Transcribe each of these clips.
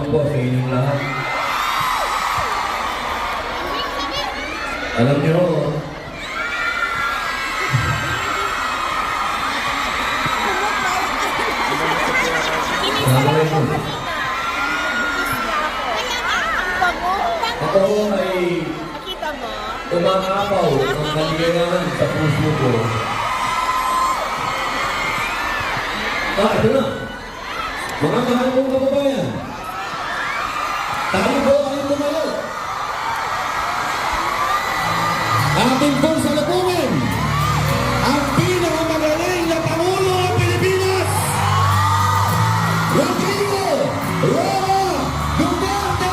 po sa inyong lahat. Alam niyo, ako ay umaapaw ang kaligayahan sa puso ko. Ito na. Mga mahal kong kababayan, tayo po kayo tumayo. Ating pong salubungin ang pinakamagaling na Pangulo ng Pilipinas, Rodrigo Roa Duterte!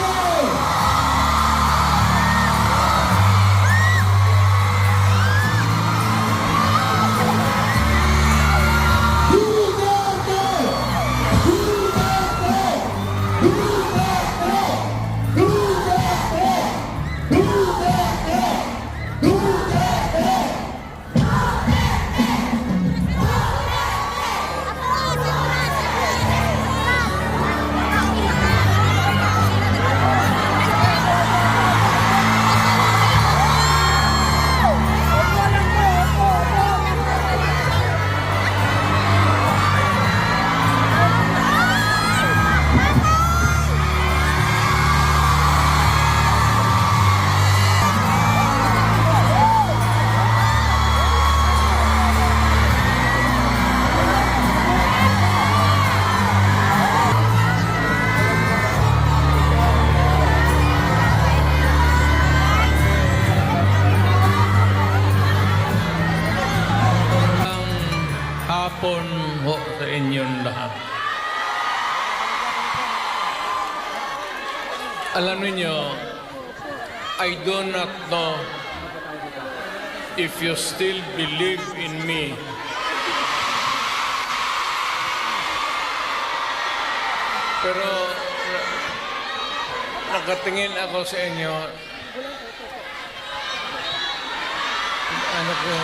Hapon ho sa inyong lahat. Alam niyo, I do not know if you still believe in me. Pero nakatingin ako sa inyo. Ano ko?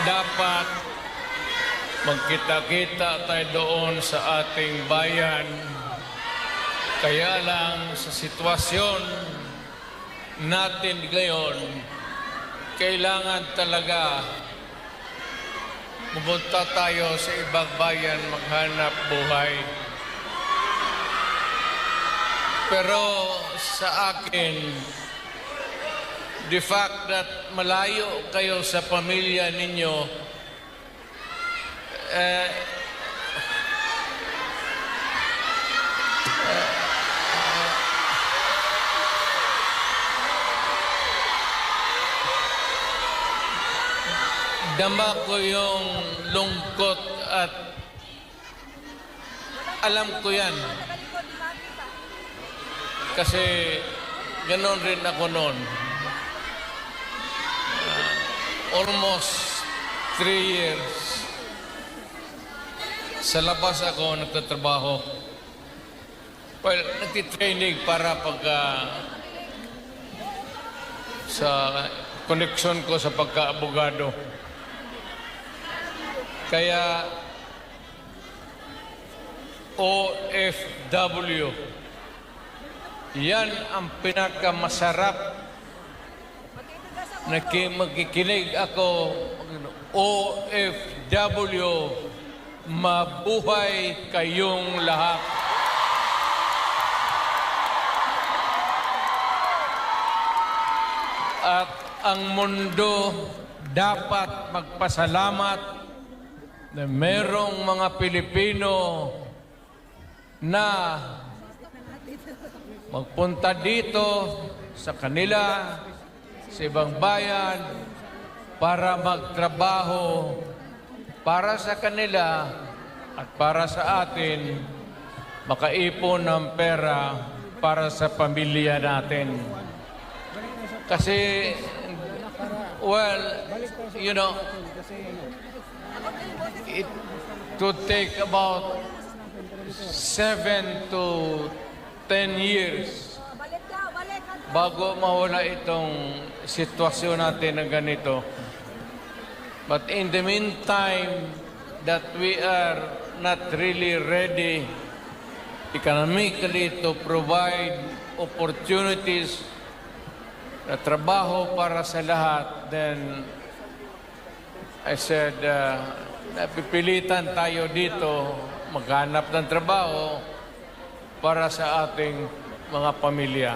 Dapat magkita-kita tayo doon sa ating bayan. Kaya lang sa sitwasyon natin ngayon, kailangan talaga pumunta tayo sa ibang bayan maghanap buhay. Pero sa akin, the fact that malayo kayo sa pamilya ninyo, dama ko yung lungkot at alam ko yan. Kasi ganon rin ako noon. Almost 3 years. Sa labas ako nagtatrabaho. Well, nagtitraining para sa connection ko sa pagka-abogado. Kaya OFW, yan ang pinakamasarap magkikinig ako. OFW, mabuhay kayong lahat. At ang mundo dapat magpasalamat na merong mga Pilipino na magpunta dito sa kanila, sa ibang bayan, para magtrabaho para sa kanila at para sa atin, makaipon ng pera para sa pamilya natin. Kasi, well, you know, it could take about 7 to 10 years bago mawala itong sitwasyon natin na ganito. But in the meantime, that we are not really ready economically to provide opportunities na trabaho para sa lahat, then I said, napipilitan tayo dito maghanap ng trabaho para sa ating mga pamilya.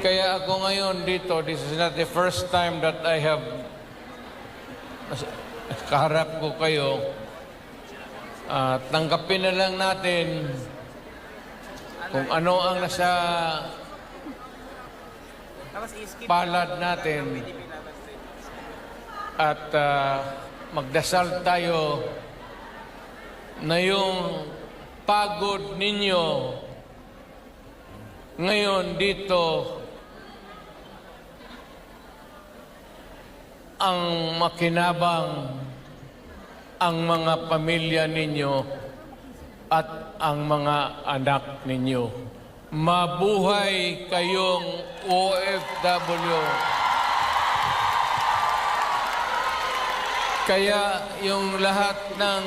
Kaya ako ngayon dito, this is not the first time that I have kaharap ko kayo. Tanggapin na lang natin kung ano ang nasa palad natin at magdasal tayo na yung pagod ninyo ngayon dito ang makinabang ang mga pamilya ninyo at ang mga anak ninyo. Mabuhay kayong OFW. Kaya yung lahat ng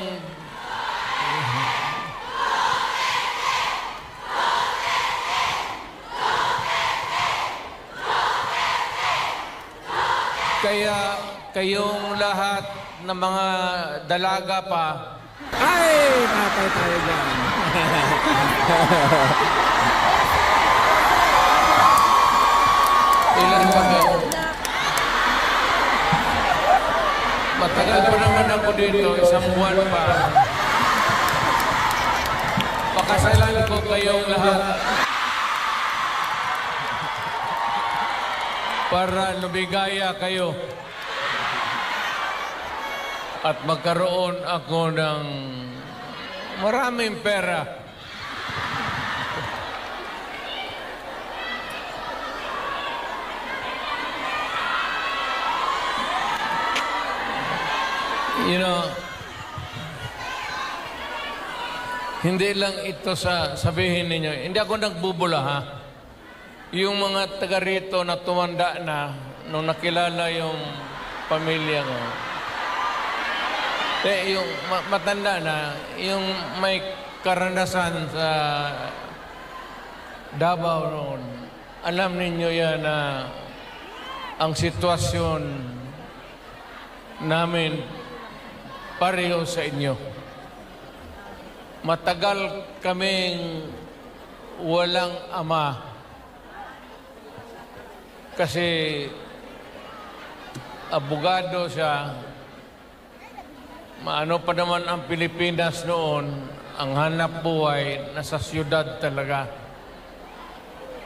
kayong lahat ng mga dalaga pa, Ay! Matay tayo dyan. ilan ba kayo? Matagal pa naman ako dito, isang buwan pa. Pakasalan ko kayong lahat para lumigaya kayo at magkaroon ako ng maraming pera. You know, hindi lang ito sa sabihin ninyo. Hindi ako nagbubula, ha? Yung mga taga rito na tumanda na nung nakilala yung pamilya ko. Yung matanda na, yung may karanasan sa Davao noon, alam ninyo yan na ang sitwasyon namin pareho sa inyo. Matagal kaming walang ama kasi abogado siya. Maano pa naman ang Pilipinas noon, ang hanap buhay nasa siyudad talaga.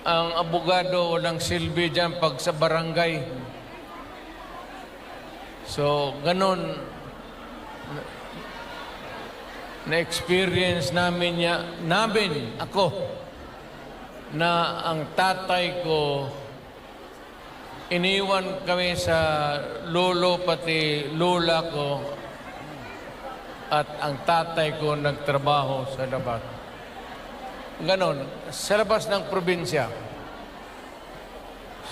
Ang abogado walang silbi dyan pag sa barangay. So, ganun na-experience namin ako, na ang tatay ko, iniwan kami sa lolo pati lola ko, at ang tatay ko nagtrabaho sa labas. Ganon, sa labas ng probinsya.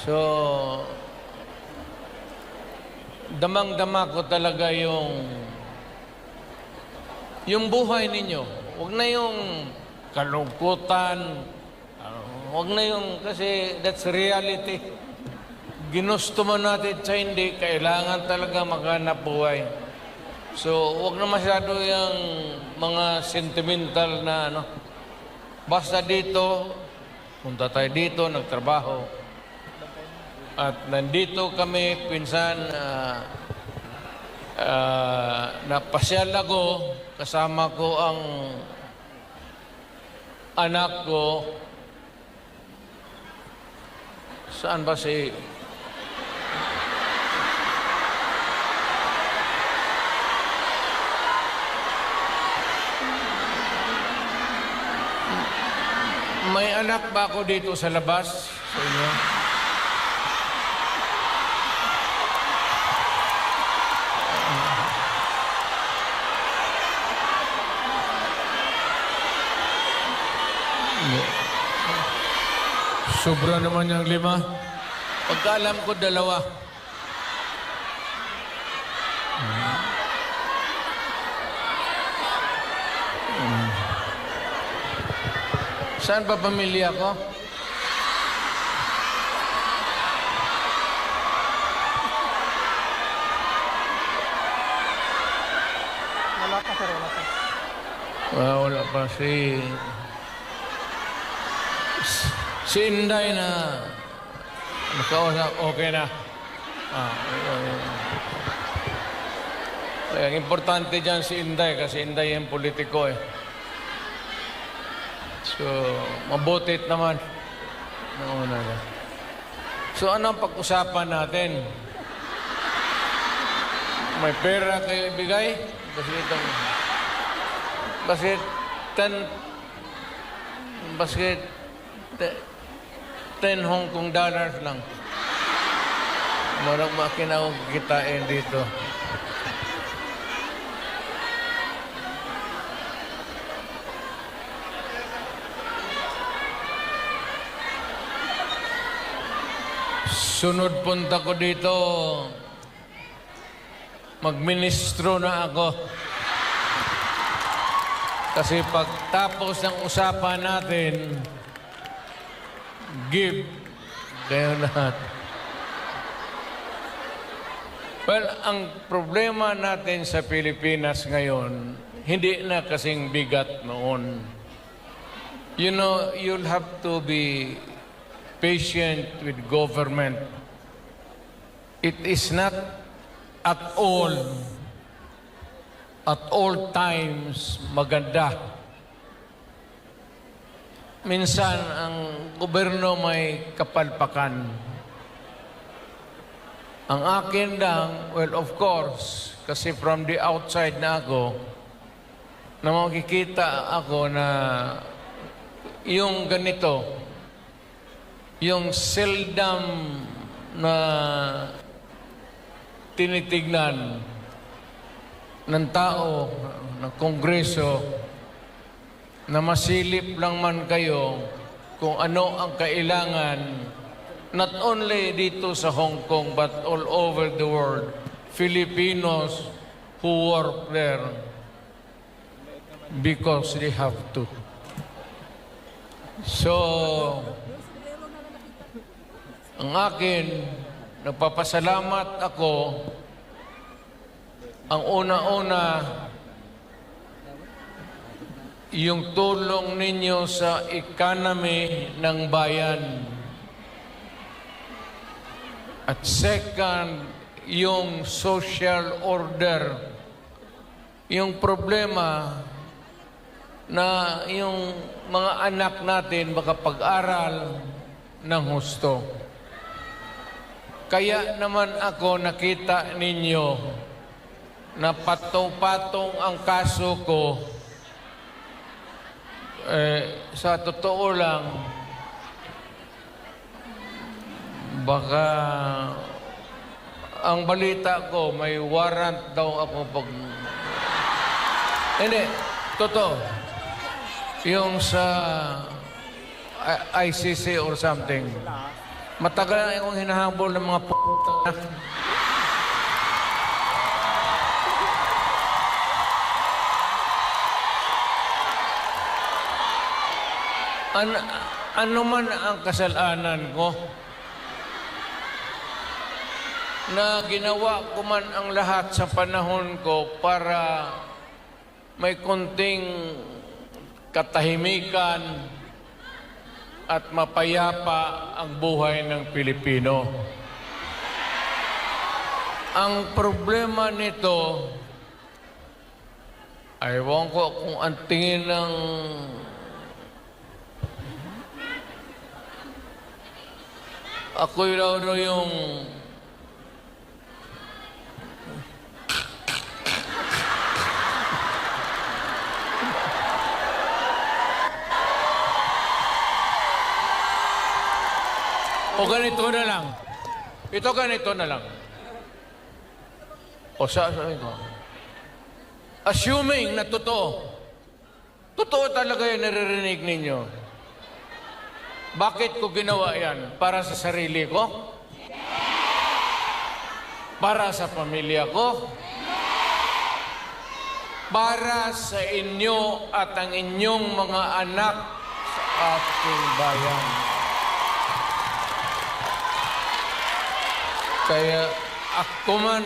So, damang-dama ko talaga yung buhay ninyo. Huwag na yung kalungkutan. Huwag na yung, kasi that's reality. Ginusto mo natin sa hindi, kailangan talaga maghanap buhay. So, huwag na masyado yung mga sentimental na ano. Basta dito, punta tayo dito, nagtrabaho. At nandito kami, pinsan, napasyal ako, kasama ko ang anak ko. Saan ba si... May anak ba ako dito sa labas sa inyo? Sobra naman yung 5. Pagkaalam ko 2. Saan ba pamilya ko? Wala pa si Inday na nakausap, okay na. Ang importante dyan si Inday kasi Inday yung politiko eh. So, mabutit naman. Nauna na. So, ano ang pag-usapan natin? May pera kayo ibigay? Kasi itong... Basket 10 Hong Kong dollars lang. Marang makina kitain dito. Sunod punta ko dito, magministro na ako. Kasi pagtapos ng usapan natin, give kayo lahat. Well, ang problema natin sa Pilipinas ngayon, hindi na kasing bigat noon. You know, you'll have to be patient with government. It is not at all times maganda. Minsan, ang gobyerno may kapalpakan. Ang akin lang, well, of course, kasi from the outside na ako, na makikita ako na yung ganito, yung seldom na tinitignan ng tao, ng Kongreso, na masilip lang man kayo kung ano ang kailangan, not only dito sa Hong Kong, but all over the world, Filipinos who work there because they have to. So, ang akin, nagpapasalamat ako. Ang una-una, yung tulong ninyo sa economy ng bayan. At second, yung social order. Yung problema na yung mga anak natin makapag-aral ng husto. Kaya naman ako nakita ninyo na patong-patong ang kaso ko. Sa totoo lang, baka ang balita ko, may warrant daw ako pag... Hindi, totoo. Yung sa ICC or something. Matagal na akong hinahabol ng mga puta. Ano man ang kasalanan ko, na ginawa ko man ang lahat sa panahon ko para may konting katahimikan at mapayapa ang buhay ng Pilipino. Ang problema nito, ayaw ko kung ang tingin ng ako'y raw yung o ganito na lang. Ito ganito na lang. O sabi ko, assuming na totoo talaga yung naririnig ninyo, bakit ko ginawa yan? Para sa sarili ko? Para sa pamilya ko? Para sa inyo at ang inyong mga anak ating bayan. Kaya ako man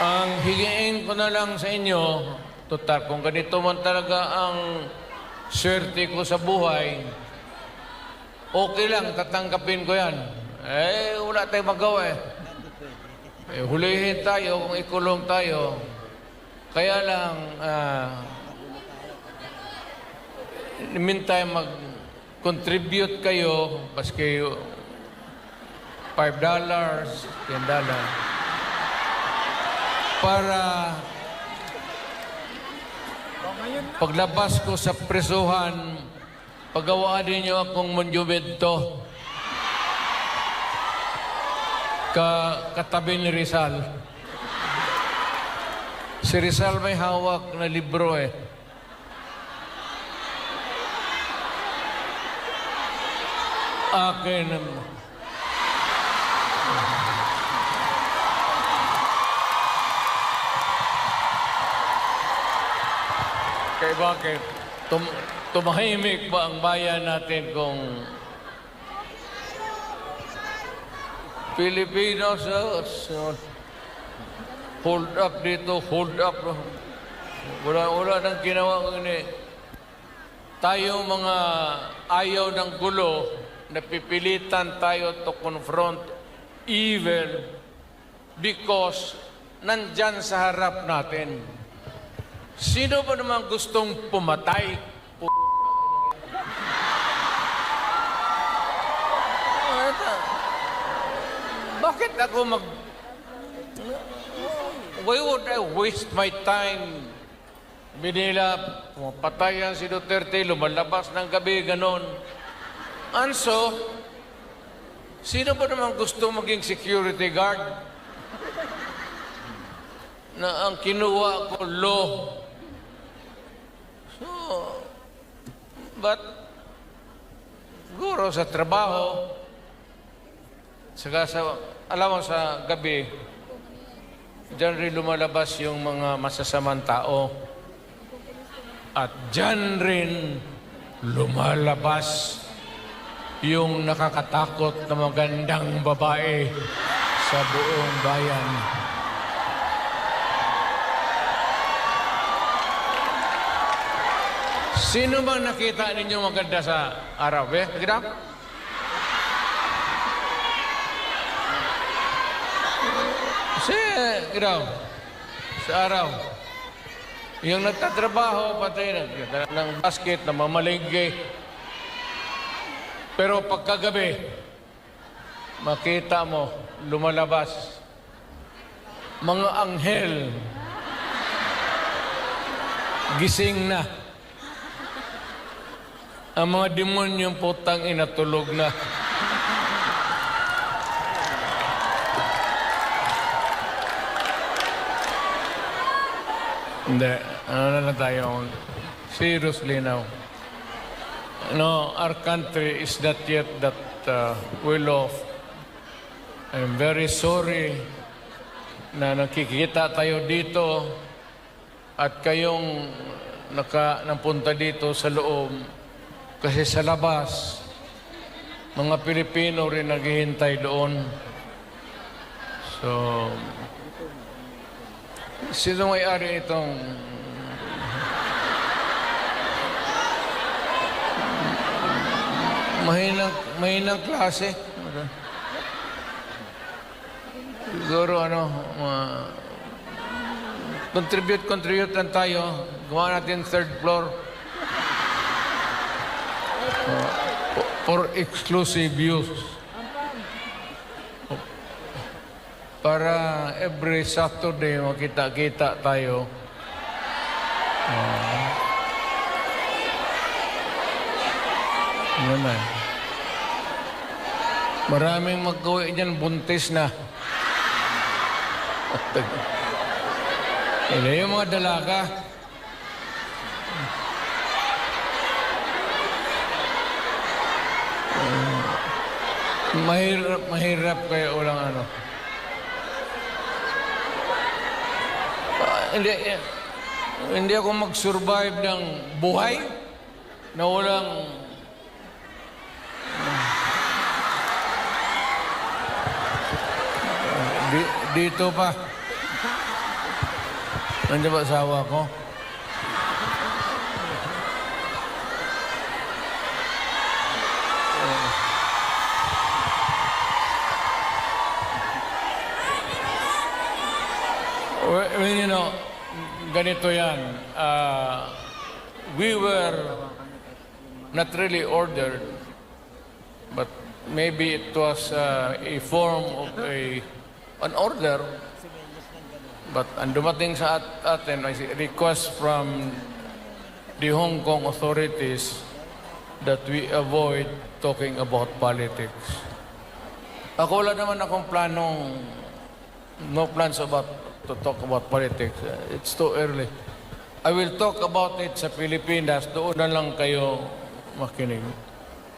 ang higiin ko na lang sa inyo, total, kung ganito man talaga ang swerte ko sa buhay, okay lang, tatanggapin ko yan. Wala tayong magawa eh. Hulihin tayo kung ikulong tayo. Kaya lang, in the meantime, mag-contribute kayo, baski $5, $10, para paglabas ko sa presuhan, pagawaan ninyo akong monumento katabi ni Rizal. Si Rizal may hawak na libro eh. Akin kaya bakit? Tumahimik ba ang bayan natin kung Pilipinos hold up dito, hold up. Wala nang ginawa ini. Tayo mga ayaw ng gulo, napipilitan tayo to confront evil because nandyan sa harap natin. Sino ba naman gustong pumatay? Bakit ako why would I waste my time? Binila, pumapatayan si Duterte, lumalabas ng gabi, ganon. Anso, sino ba naman gusto maging security guard? Na ang kinuha ko, law. So, but, siguro sa trabaho, saka alam mo sa gabi, diyan rin lumalabas yung mga masasamang tao. At diyan rin lumalabas yung nakakatakot na magandang babae sa buong bayan. Sino bang nakita ninyo maganda sa araw? Nakita? Sa araw. Yung nagtatrabaho, patay ng basket, na mamalingge. Pero pagkagabi, makita mo, lumalabas, mga anghel, gising na. Ang mga demonyong putang inatulog na. Hindi. Ano na tayo? Seriously now. No, our country is not yet that well off. I'm very sorry na nakikita tayo dito at kayong napunta dito sa loob kasi sa labas, mga Pilipino rin naghihintay doon. So, sino may-ari itong mahinang klase? Siguro contribute lang tayo. Gawa natin third floor for exclusive use. Para every Saturday makita-kita tayo. Naman. Maraming mag-uwi dyan, buntis na. Yung mga dalaga. Mahirap kaya walang ano. Hindi ako mag-survive ng buhay na walang dito pa. Nandiyan ba asawa ko? Well, you know, ganito yan. We were not really ordered, but maybe it was a form of an order. But ang dumating sa atin ay request from the Hong Kong authorities that we avoid talking about politics. Ako wala naman akong planong, no plans to talk about politics. It's too early. I will talk about it sa Pilipinas. Doon na lang kayo makinig.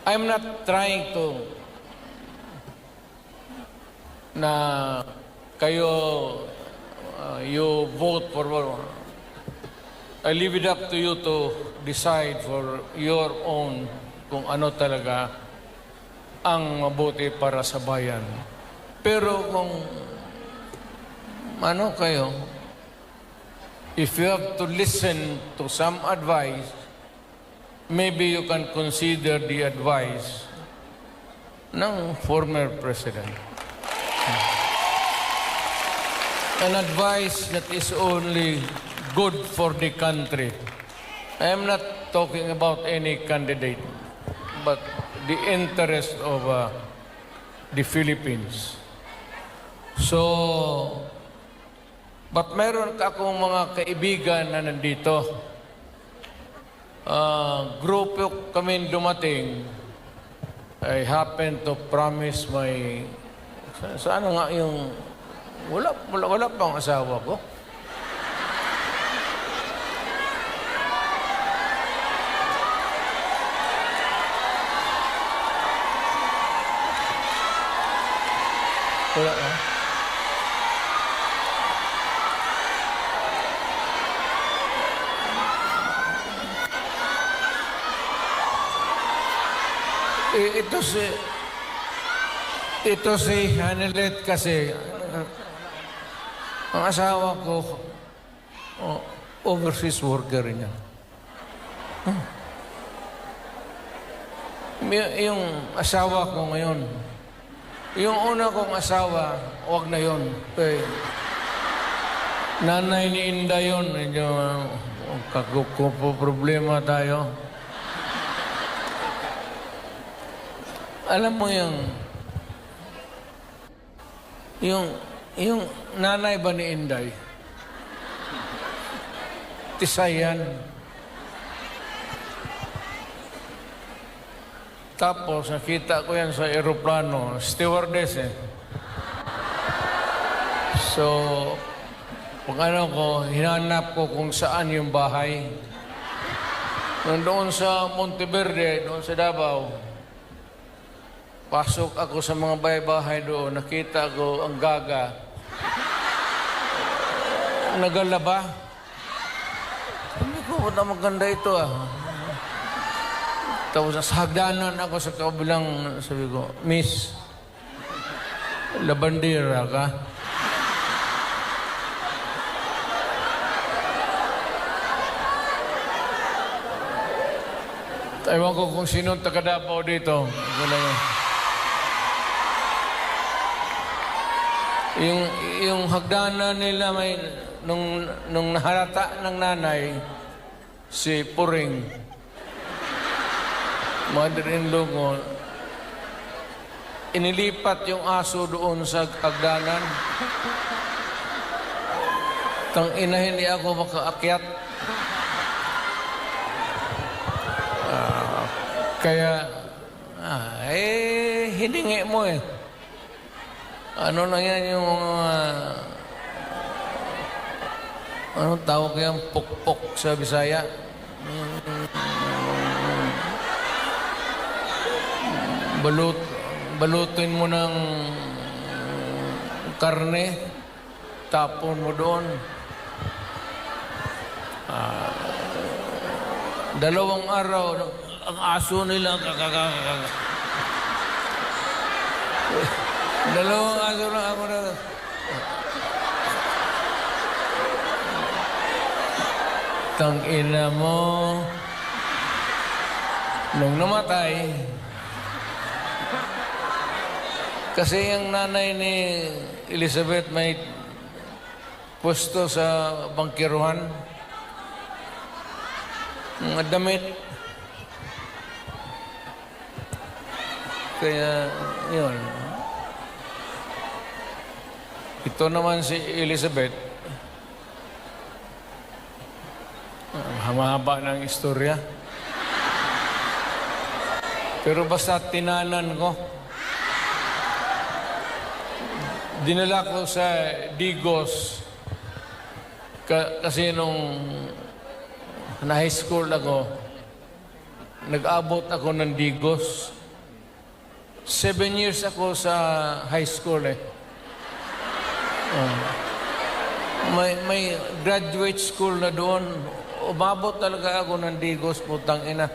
I'm not trying to na kayo you vote for I leave it up to you to decide for your own kung ano talaga ang mabuti para sa bayan. Pero kung ano kayo, if you have to listen to some advice, maybe you can consider the advice ng former president. An advice that is only good for the country. I am not talking about any candidate, but the interest of the Philippines. So, but meron akong mga kaibigan na nandito. Grupo kami dumating. I happen to promise my... Sana nga yung... Wala pang asawa ko. Wala ka? Ito si Hanelet kasi ang asawa ko overseas worker niya. Yung asawa ko ngayon, yung una kong asawa, wag na yun. Nanay ni Inda yun, medyo problema tayo. Alam mo yung nanay ba ni Inday? Tisayan. Tapos nakita ko yan sa aeroplano, stewardess eh. So, pag ano ko, hinanap ko kung saan yung bahay. Doon sa Monteverde, doon sa Davao, pasok ako sa mga bahay-bahay doon, nakita ko ang gaga. Nagalaba. Sabi ko, wala maganda ito ah. Tapos sa hagdanan ako sa kabilang, sabi ko, Miss, labandera ka? Ewan ko kung sinong taga-Davao dito. Wala yun. Yung hagdanan nila may nung nahalata ng nanay si Puring, mother-in-law ko, inilipat yung aso doon sa hagdanan. Tang ina, hindi ako makaakyat. Kaya hiningi mo eh. Ano na yan yung anong tawag yan? Pukpok sa Bisaya. balutin mo ng karne, tapon mo doon. 2 araw, ang aso nila, 2 aso na ako na. Tangina mo. Nung namatay, kasi yung nanay ni Elizabeth may pwesto sa bangkiruhan, mga damit. Kaya, yun. Ito naman si Elizabeth, mahaba ng istorya. Pero basta tinanan ko. Dinala ko sa Digos. Kasi nung na high school ako, nag-abot ako ng Digos. 7 years ako sa high school eh. May graduate school na doon. Umabot talaga ako ng Digos, putang ina.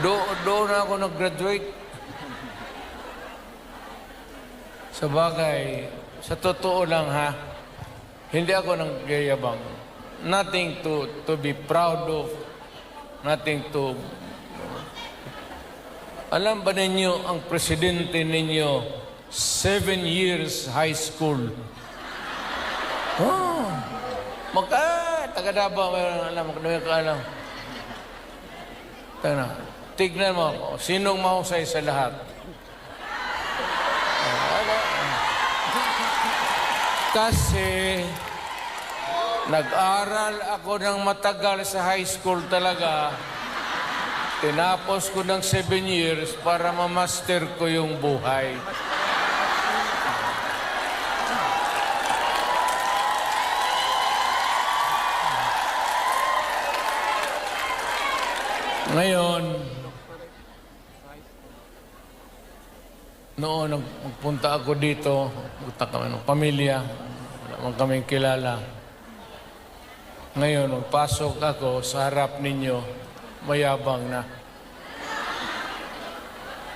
Doon ako nag-graduate. Sa bagay, sa totoo lang ha, hindi ako nang gayabang. Nothing to be proud of. Nothing to... Alam ba ninyo, ang presidente ninyo, 7 years high school. Oh, taga-Davao, alam ka alam. Tignan mo ako, sinong mahusay sa lahat? Kasi nag-aral ako ng matagal sa high school talaga. Tinapos ko ng 7 years para ma-master ko yung buhay. Ngayon, noon nagpunta ako dito, punta kami ng pamilya, wala man kaming kilala. Ngayon, magpasok ako sa harap ninyo, mayabang na.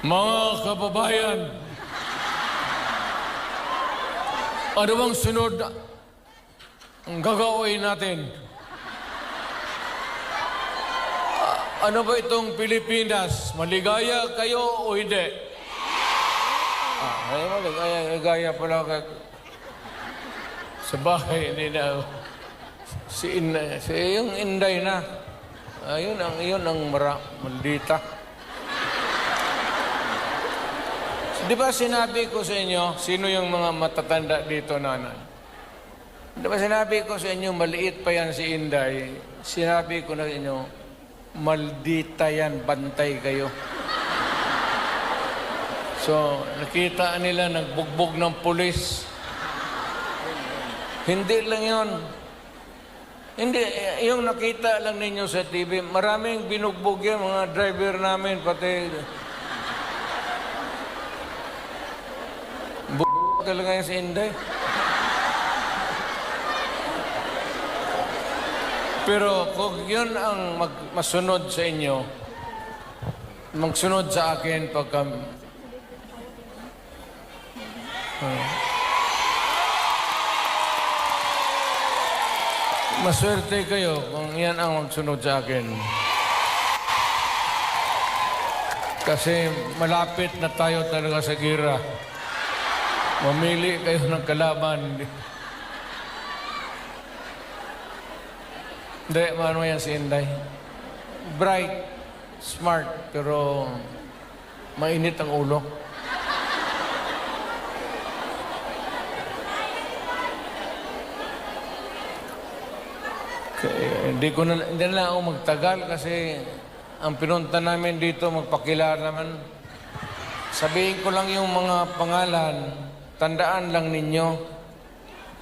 Mga kababayan, ano bang sunod ang gagawin natin? Ano ba itong Pilipinas? Maligaya kayo o hindi? Maligaya pala ka. Sa bahay, hindi na. Yung Inday na. Yun ang maldita. Di ba sinabi ko sa inyo, sino yung mga matatanda dito, nanay? Di ba sinabi ko sa inyo, maliit pa yan si Inday? Sinabi ko na sa inyo, maldita yan, bantay kayo. So, nakita nila nagbugbog ng pulis. Hindi lang yun. Hindi, yung nakita lang ninyo sa TV, maraming binugbog yan, mga driver namin, pati... talaga yung si Inday. Pero kung yun ang masunod sa inyo, magsunod sa akin pagka... Maswerte kayo kung yan ang magsunod sa akin. Kasi malapit na tayo talaga sa gira. Mamili kayo ng kalaban. Hindi, ano yan si Inday? Bright, smart, pero mainit ang ulo. Hindi na ako magtagal kasi ang pinunta namin dito, magpakilala naman. Sabihin ko lang yung mga pangalan, tandaan lang ninyo.